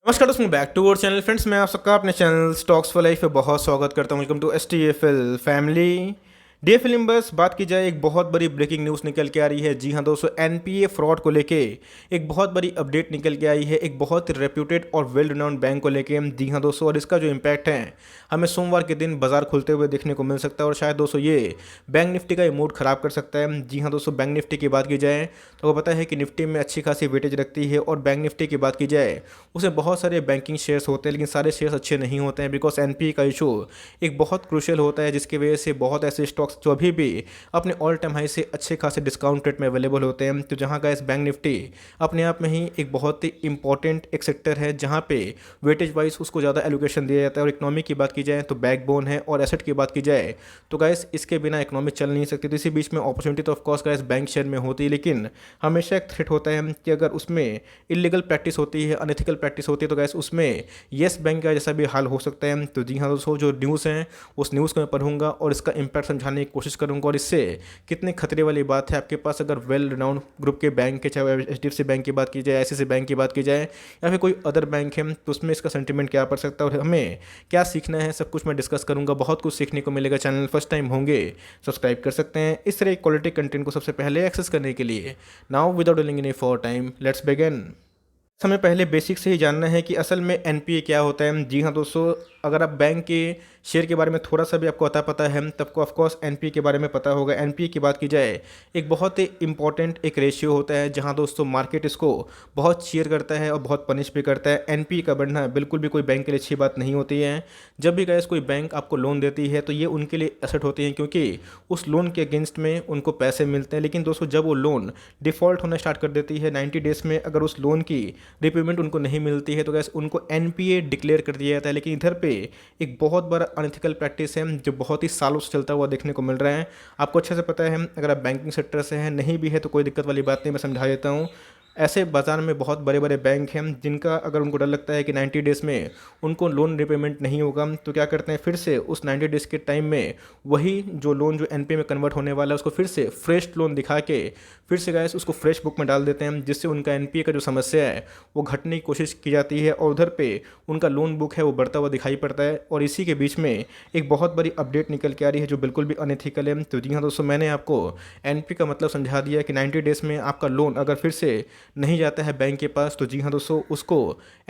नमस्कार दोस्तों, back to our channel friends. मैं आप सबका अपने चैनल स्टॉक्स फॉर लाइफ पे बहुत स्वागत करता हूं। Welcome to STFL family. Dear film बस बात की जाए, एक बहुत बड़ी ब्रेकिंग न्यूज़ निकल के आ रही है। जी हाँ दोस्तों, NPA फ्रॉड को लेके एक बहुत बड़ी अपडेट निकल के आई है, एक बहुत ही रेप्यूटेड और वेल रिनाउंड बैंक को लेके। जी हाँ दोस्तों, और इसका जो इम्पैक्ट है हमें सोमवार के दिन बाजार खुलते हुए देखने को मिल सकता है, और शायद दोस्तों ये बैंक निफ्टी का मूड खराब कर सकता है। जी हाँ दोस्तों, बैंक निफ्टी की बात की जाए तो आपको पता है कि निफ्टी में अच्छी खासी वेटेज रखती है, और बैंक निफ्टी की बात की जाए उसमें बहुत सारे बैंकिंग शेयर्स होते हैं, लेकिन सारे शेयर्स अच्छे नहीं होते हैं। बिकॉज NPA का इशू एक बहुत क्रूशियल होता है, जिसकी वजह से बहुत ऐसे स्टॉक्स जो अभी भी अपने ऑल टाइम हाई से अच्छे खासे डिस्काउंट रेट में अवेलेबल होते हैं। तो जहाँ का इस बैंक निफ्टी अपने आप में ही एक बहुत ही इंपॉर्टेंट एक सेक्टर है, जहाँ पे वेटेज वाइज उसको ज़्यादा एलोकेशन दिया जाता है। और इकोनॉमी की बात की जाए तो बैकबोन है, और एसेट की बात की जाए तो गाइस इसके बिना इकोनॉमी चल नहीं सकती। तो इसी बीच में अपॉर्चुनिटी तो ऑफकोर्स गाइस बैंक शेयर में होती है, लेकिन हमेशा एक थ्रेट होता है कि अगर उसमें इलीगल प्रैक्टिस होती है, अनएथिकल प्रैक्टिस होती है, तो गाइस उसमें येस बैंक का जैसा भी हाल हो सकता है। तो जी हाँ दोस्तों, जो न्यूज़ है उस न्यूज़ को मैं पढ़ूंगा और इसका इम्पैक्ट समझाने की कोशिश करूंगा, और इससे कितने खतरे वाली बात है आपके पास अगर वेल रिनाउंड ग्रुप के बैंक के, चाहे HDFC बैंक की बात की जाए, ICICI बैंक की बात की जाए, या फिर कोई अदर बैंक है, तो उसमें इसका सेंटिमेंट क्या पड़ सकता है और हमें क्या सीखना है, सब कुछ मैं डिस्कस करूंगा। बहुत कुछ सीखने को मिलेगा। चैनल फर्स्ट टाइम होंगे सब्सक्राइब कर सकते हैं इस तरह क्वालिटी कंटेंट को सबसे पहले एक्सेस करने के लिए। Now without delaying any for time, let's begin. हमें पहले बेसिक से ही जानना है कि असल में NPA क्या होता है। जी हाँ दोस्तों, अगर आप बैंक के शेयर के बारे में थोड़ा सा भी आपको पता है तब को ऑफकोर्स NPA के बारे में पता होगा। NPA की बात की जाए एक बहुत ही इंपॉर्टेंट एक रेशियो होता है, जहाँ दोस्तों मार्केट इसको बहुत चीयर करता है और बहुत पनिश भी करता है। NPA का बढ़ना बिल्कुल भी कोई बैंक के लिए अच्छी बात नहीं होती है। जब भी गैस कोई बैंक आपको लोन देती है तो ये उनके लिए एसेट होती है, क्योंकि उस लोन के अगेंस्ट में उनको पैसे मिलते हैं। लेकिन दोस्तों जब वो लोन डिफ़ॉल्ट होना स्टार्ट कर देती है 90 डेज़ में, अगर उस लोन की रिपेमेंट उनको नहीं मिलती है तो गैस उनको NPA डिक्लेयर कर दिया जाता है। लेकिन इधर पे एक बहुत बड़ा अनएथिकल प्रैक्टिस है जो बहुत ही सालों से चलता हुआ देखने को मिल रहा है। आपको अच्छे से पता है, अगर आप बैंकिंग सेक्टर से हैं, नहीं भी है तो कोई दिक्कत वाली बात नहीं, मैं समझा देता हूँ। ऐसे बाज़ार में बहुत बड़े बड़े बैंक हैं जिनका अगर उनको डर लगता है कि 90 डेज़ में उनको लोन रिपेमेंट नहीं होगा, तो क्या करते हैं, फिर से उस 90 डेज़ के टाइम में वही जो लोन जो NPA में कन्वर्ट होने वाला है उसको फिर से फ्रेश लोन दिखा के फिर से गैस उसको फ्रेश बुक में डाल देते हैं, जिससे उनका NPA का जो समस्या है वो घटने की कोशिश की जाती है, और उधर पे उनका लोन बुक है वो बढ़ता हुआ दिखाई पड़ता है। और इसी के बीच में एक बहुत बड़ी अपडेट निकल के आ रही है जो बिल्कुल भी अनएथिकल है। तो जी हाँ दोस्तों, मैंने आपको NPA का मतलब समझा दिया कि 90 डेज़ में आपका लोन अगर फिर से नहीं जाता है बैंक के पास, तो जी हाँ दोस्तों उसको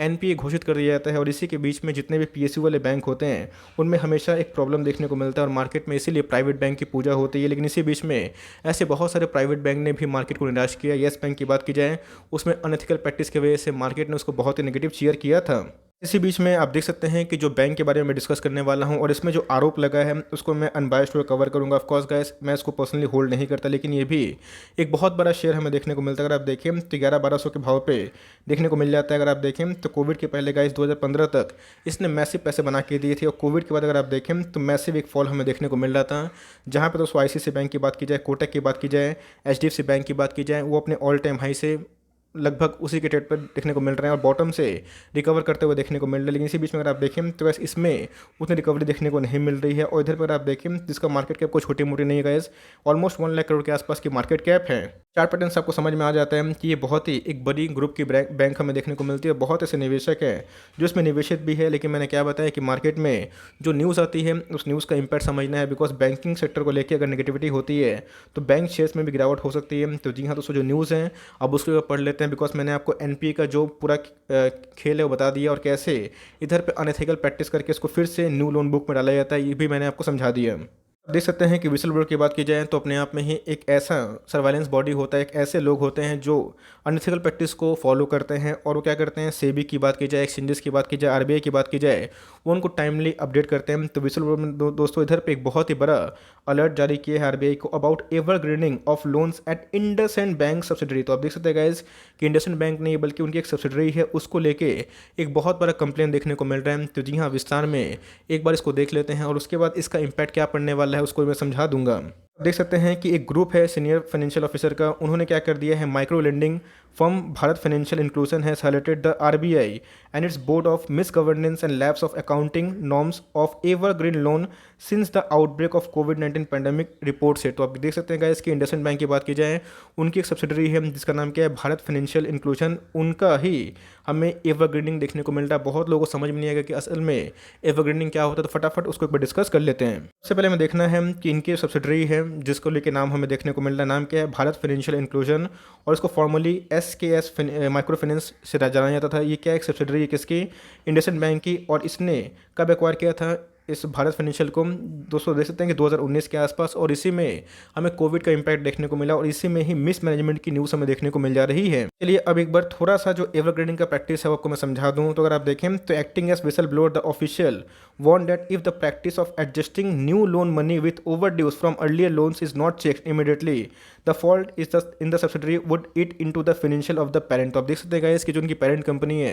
NPA घोषित कर दिया जाता है। और इसी के बीच में जितने भी PSU वाले बैंक होते हैं उनमें हमेशा एक प्रॉब्लम देखने को मिलता है, और मार्केट में इसीलिए प्राइवेट बैंक की पूजा होती है। लेकिन इसी बीच में ऐसे बहुत सारे प्राइवेट बैंक ने भी मार्केट को निराश किया। येस बैंक की बात की जाए उसमें अनएथिकल प्रैक्टिस की वजह से मार्केट ने उसको बहुत ही नेगेटिव चीयर किया था। इसी बीच में आप देख सकते हैं कि जो बैंक के बारे में डिस्कस करने वाला हूं और इसमें जो आरोप लगा है उसको मैं अनबायस्ड कवर करूंगा। ऑफ कोर्स गाइस, मैं इसको पर्सनली होल्ड नहीं करता, लेकिन ये भी एक बहुत बड़ा शेयर हमें देखने को मिलता है। अगर आप देखें तो 1100-1200 के भाव पे देखने को मिल जाता है। अगर आप देखें तो कोविड के पहले गाइस 2015 तक इसने मैसिव पैसे बना के दिए थे, और कोविड के बाद अगर आप देखें तो मैसिव एक फॉल हमें देखने को मिल रहा था। जहाँ पर दोस्तों ICICI बैंक की बात की जाए, कोटक की बात की जाए, HDFC बैंक की बात की जाए, वो अपने ऑल टाइम हाई से लगभग उसी के रेट पर देखने को मिल रहे हैं और बॉटम से रिकवर करते हुए देखने को मिल रहा है। लेकिन इसी बीच में अगर आप देखें तो गैस इसमें उतनी रिकवरी देखने को नहीं मिल रही है। और इधर पर आप देखें जिसका मार्केट कैप कोई छोटी मोटी नहीं है गैस, ऑलमोस्ट 1 लाख करोड़ के आसपास की मार्केट कैप है। चार पैटर्न से आपको समझ में आ जाता है कि ये बहुत ही एक बड़ी ग्रुप की बैंक हमें देखने को मिलती है। बहुत ऐसे निवेशक हैं जो इसमें निवेशित भी है। लेकिन मैंने क्या बताया कि मार्केट में जो न्यूज़ आती है उस न्यूज़ का इम्पैक्ट समझना है, बिकॉज बैंकिंग सेक्टर को लेकर अगर नेगेटिविटी होती है तो बैंक शेयर्स में भी गिरावट हो सकती है। तो जी हाँ दोस्तों, जो न्यूज़ है अब उसको पढ़ लेते हैं, बिकॉज मैंने आपको NPA का जो पूरा खेल है वो बता दिया, और कैसे इधर पे अनएथिकल प्रैक्टिस करके इसको फिर से न्यू लोन बुक में डाला जाता है, ये भी मैंने आपको समझा दिया। देख सकते हैं कि विसल ब्लोअर की बात की जाए तो अपने आप में ही एक ऐसा सर्वाइलेंस बॉडी होता है, एक ऐसे लोग होते हैं जो अनएथिकल प्रैक्टिस को फॉलो करते हैं। और वो क्या करते हैं, सेबी की बात की जाए, एक्सचेंजेस की बात की जाए, RBI की बात की जाए, वो उनको टाइमली अपडेट करते हैं। तो विसल ब्लोअर में दोस्तों इधर पे एक बहुत ही बड़ा अलर्ट जारी किया है RBI को about evergreening of loans at IndusInd bank subsidiary. तो आप देख सकते हैं गाइज कि इंडसइंड बैंक नहीं बल्कि उनकी एक सब्सिडरी है, उसको लेके एक बहुत बड़ा कंप्लेन देखने को मिल रहा है। तो जी हाँ, विस्तार में एक बार इसको देख लेते हैं और उसके बाद इसका इम्पैक्ट क्या पड़ने वाला है उसको मैं समझा दूंगा। देख सकते हैं कि एक ग्रुप है सीनियर फाइनेंशियल ऑफिसर का, उन्होंने क्या कर दिया है, micro lending firm Bharat financial inclusion has highlighted the RBI and it's board of miss governance and lapse of accounting norms of evergreen loan since the outbreak of covid pandemic report से। तो आप देख सकते हैं गाइस कि IndusInd bank की बात की जाए, उनकी एक सब्सिडरी है जिसका नाम क्या है, भारत फाइनेंशियल इंक्लूजन, उनका ही हमें एवरग्रीनिंग देखने को मिल रहा है। बहुत लोगों को समझ में नहीं आएगा कि असल में एवरग्रीनिंग क्या होता है, तो फटाफट उसको एक बार डिस्कस कर लेते हैं। सबसे पहले हमें देखना है कि इनकी सब्सिडरी है जिसको लेके नाम हमें देखने को मिल रहा है, नाम क्या है, भारत फाइनेंशियल इंक्लूजन, और इसको फॉर्मली SKS माइक्रो फाइनेंस से जाना जाता था। ये क्या एक सब्सिडरी है किसकी, इंडसइंड बैंक की, और इसने कब एक्वायर किया था इस भारत फाइनेंशियल को, दोस्तों देख सकते हैं कि 2019 के आसपास, और इसी में हमें कोविड का इम्पैक्ट देखने को मिला और इसी में ही मिस मैनेजमेंट की न्यूज़ हमें देखने को मिल जा रही है। चलिए अब एक बार थोड़ा सा जो एवरग्रीनिंग का प्रैक्टिस है वो आपको मैं समझा दूं। तो अगर आप देखें तो acting as whistle blower the official warned that if the practice of adjusting new loan money with overdues from earlier loans is not checked immediately, the fault is in the subsidiary would eat into the financial of the parent। तो आप देख सकते हैं इसकी जो उनकी parent company है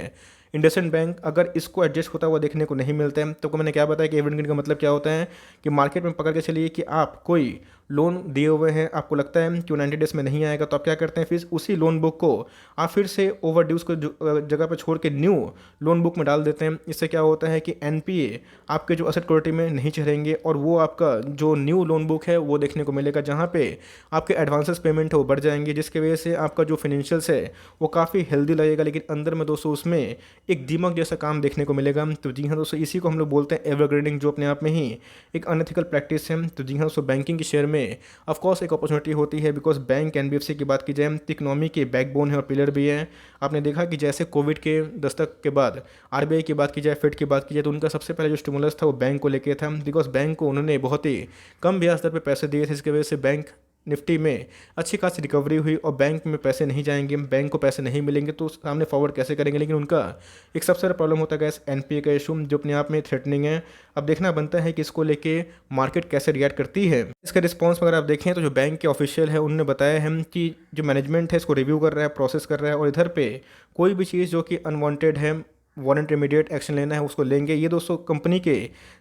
IndusInd bank, अगर इसको एडजस्ट होता हुआ देखने को नहीं मिलता है, तो मैंने क्या बताया कि एवरग्रीन का मतलब क्या होता है कि मार्केट में पकड़ के चलिए कि आप कोई लोन दिए हुए हैं, आपको लगता है कि 90 डेज में नहीं आएगा, तो आप क्या करते हैं, फिर उसी लोन बुक को आप फिर से ओवरड्यूज को जगह पर छोड़ के न्यू लोन बुक में डाल देते हैं। इससे क्या होता है कि NPA आपके जो असेट क्वालिटी में नहीं चढ़ेंगे और वो आपका जो न्यू लोन बुक है वो देखने को मिलेगा, जहाँ पे आपके एडवांसेस पेमेंट है वो बढ़ जाएंगे, जिसकी वजह से आपका जो फाइनेंशियल्स है वो काफ़ी हेल्दी लगेगा, लेकिन अंदर में दोस्तों उसमें एक दीमक जैसा काम देखने को मिलेगा। तो जी हाँ दोस्तों, इसी को हम लोग बोलते हैं एवरग्रीनिंग, जो अपने आप में ही एक अनएथिकल प्रैक्टिस है। तो जी हाँ दोस्तों, बैंकिंग के शेयर में ऑफकोर्स एक अपॉर्चुनिटी होती है, बिकॉज बैंक NBFC की बात की जाए तो इकोनॉमी के बैकबोन है और पिलर भी है। आपने देखा कि जैसे कोविड के दस्तक के बाद RBI की बात की जाए, फेड की बात की जाए, तो उनका सबसे पहले जो स्टिमुलस था वो बैंक को लेके था, बिकॉज बैंक को उन्होंने बहुत ही कम ब्याज दर पे पैसे दिए थे, इसकी वजह से बैंक निफ्टी में अच्छी खासी रिकवरी हुई। और बैंक में पैसे नहीं जाएंगे, बैंक को पैसे नहीं मिलेंगे तो सामने फॉरवर्ड कैसे करेंगे। लेकिन उनका एक सबसे बड़ा प्रॉब्लम होता है NPA का इशू, जो अपने आप में थ्रेटनिंग है। अब देखना बनता है कि इसको लेके मार्केट कैसे रिएक्ट करती है। इसका रिस्पॉन्स अगर आप देखें तो जो बैंक के ऑफिशियल है उन्होंने बताया है कि जो मैनेजमेंट है इसको रिव्यू कर रहा है, प्रोसेस कर रहा है, और इधर पे कोई भी चीज़ जो कि अनवांटेड है, वारंट इमीडिएट एक्शन लेना है उसको लेंगे। ये दोस्तों कंपनी के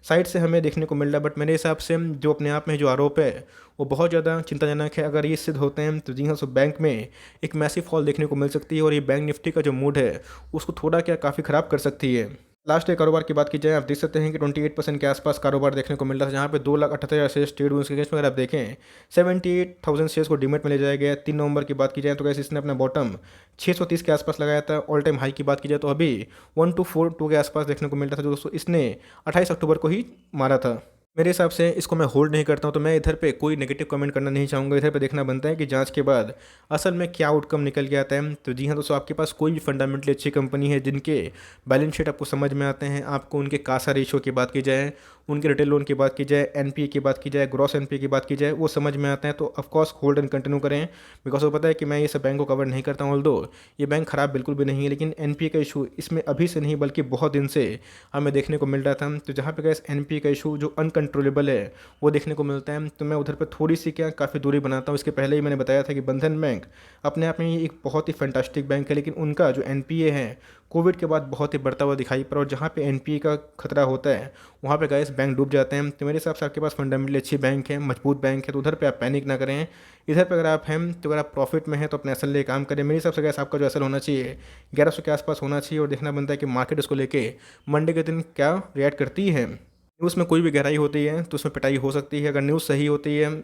साइड से हमें देखने को मिल रहा है, बट मेरे हिसाब से जो अपने आप में जो आरोप है वो बहुत ज़्यादा चिंताजनक है। अगर ये सिद्ध होते हैं तो जी हाँ, सो बैंक में एक मैसिव फॉल देखने को मिल सकती है और ये बैंक निफ्टी का जो मूड है उसको थोड़ा क्या काफ़ी ख़राब कर सकती है। लास्ट डे कारोबार की बात की जाए, आप देख सकते हैं कि 28% के आसपास कारोबार देखने को मिल रहा था, जहाँ पे 2,78,000 शेयर्स ट्रेड हुए। उसके केस में अगर आप देखें 78,000 शेयर्स को डीमेट में ले जाया गया। 3 नवंबर की बात की जाए तो कैसे इसने अपना बॉटम 630 के आसपास लगाया था। ऑल टाइम हाई की बात की जाए तो अभी 1242 के आसपास देखने को मिल रहा था, जो दोस्तों इसने 28 अक्टूबर को ही मारा था। मेरे हिसाब से इसको मैं होल्ड नहीं करता हूँ, तो मैं इधर पे कोई नेगेटिव कमेंट करना नहीं चाहूँगा। इधर पे देखना बनता है कि जांच के बाद असल में क्या आउटकम निकल के आता है। तो जी हाँ दोस्तों, आपके पास कोई भी फंडामेंटली अच्छी कंपनी है जिनके बैलेंस शीट आपको समझ में आते हैं, आपको उनके कासा रेशो की बात की जाए, उनके रिटेल लोन की बात की जाए, NPA की बात की जाए, ग्रॉस NPA की बात की जाए, वो समझ में आते हैं, तो ऑफकोर्स होल्ड एंड कंटिन्यू करें। बिकॉज वो पता है कि मैं ये सब बैंक को कवर नहीं करता हूँ, ऑल्दो ये बैंक खराब बिल्कुल भी नहीं है, लेकिन NPA का इशू इसमें अभी से नहीं बल्कि बहुत दिन से हमें देखने को मिल रहा था। तो जहाँ पे गैस NPA का इशू जो अनकंट्रोलेबल है वो देखने को मिलता है, तो मैं उधर पर थोड़ी सी क्या काफ़ी दूरी बनाता हूँ। इसके पहले ही मैंने बताया था कि बंधन बैंक अपने आप में ही एक बहुत ही फैंटास्टिक बैंक है, लेकिन उनका जो NPA है कोविड के बाद बहुत ही बढ़ता हुआ दिखाई पड़ा, और जहाँ पे NPA का खतरा होता है वहाँ पे गाइस बैंक डूब जाते हैं। तो मेरे हिसाब से आपके पास फंडामेंटली अच्छी बैंक है, मजबूत बैंक है, तो उधर पे आप पैनिक ना करें। इधर पे अगर आप हैं तो अगर आप प्रॉफिट में हैं तो अपने असल लिए काम करें। मेरे हिसाब से गैस आपका जो असल होना चाहिए 1100 के आसपास होना चाहिए, और देखना बनता है कि मार्केट उसको लेके मंडे के दिन क्या रिएक्ट करती है। न्यूज़ में कोई भी गहराई होती है तो उसमें पिटाई हो सकती है, अगर न्यूज़ सही होती है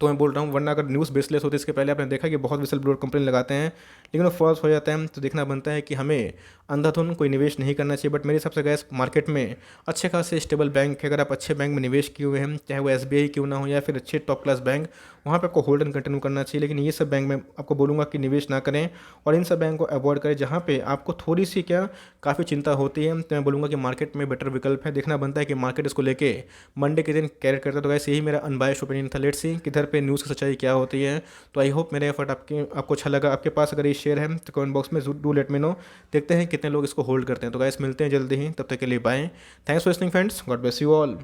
तो मैं बोल रहा हूँ, वरना अगर न्यूज़ बेसलेस होती है, इसके पहले आपने देखा कि बहुत विसल ब्लोअर कंप्लेन लगाते हैं लेकिन वो फॉल्स हो जाता है। तो देखना बनता है कि हमें अंधाधुन कोई निवेश नहीं करना चाहिए। बट मेरे हिसाब से गैस मार्केट में अच्छे खासे स्टेबल बैंक है, अगर आप अच्छे बैंक में निवेश किए हुए हैं, चाहे वो SBI क्यों ना हो या फिर अच्छे टॉप क्लास बैंक, वहाँ पे आपको होल्ड एंड कंटिन्यू करना चाहिए। लेकिन ये सब बैंक में आपको बोलूँगा कि निवेश ना करें और इन सब बैंक को अवॉइड करें जहाँ पे आपको थोड़ी सी क्या काफ़ी चिंता होती है। तो मैं बोलूँगा कि मार्केट में बेटर विकल्प है। देखना बनता है कि मार्केट इसको लेके मंडे के दिन कैरी करता है। तो गैस यही मेरा अनबायस्ड ओपिनियन था। लेट्स सी किधर पे न्यूज़ की सच्चाई क्या होती है। तो आई होप मेरा एफर्ट आपको अच्छा लगा। आपके पास अगर ये शेयर है तो कमेंट बॉक्स में डू लेट मी नो। देखते हैं कितने लोग इसको होल्ड करते हैं। तो गैस मिलते हैं जल्दी ही, तब तक के लिए bye. Thanks for listening friends, god bless you all.